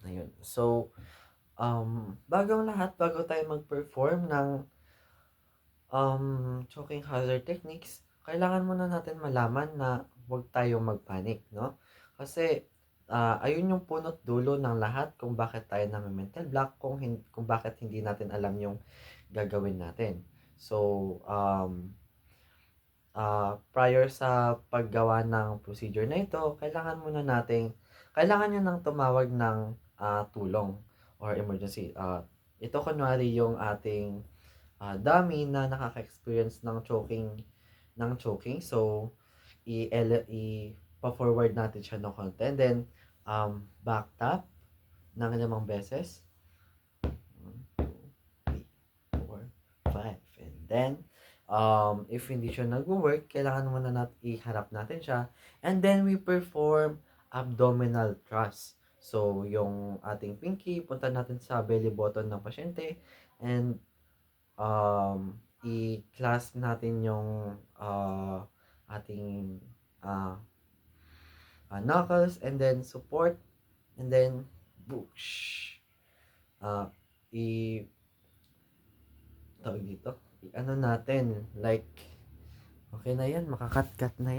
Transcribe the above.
ayun. So, bago ang lahat, bago tayo mag-perform ng choking hazard techniques, kailangan muna natin malaman na huwag tayong mag-panic, no? Kasi, ayun yung punot dulo ng lahat kung bakit tayo name-mental block, kung bakit hindi natin alam yung gagawin natin. So, prior sa paggawa ng procedure na ito, kailangan nyo nang tumawag ng tulong or emergency. Ito kunwari yung ating dummy na nakaka-experience ng choking. So, pa-forward natin siya ng konti. And then, back tap ng 5 beses. 1, 2, 3, 4, 5. And then, if hindi siya nag-work, kailangan muna iharap natin siya. And then, we perform abdominal thrust. So, yung ating pinky, punta natin sa belly button ng pasyente. And, i-clasp natin yung ating uh, knuckles. And then, support. And then, boosh. Uh, i tawag dito, ano natin, like, okay na yan, makakat-cut na yan.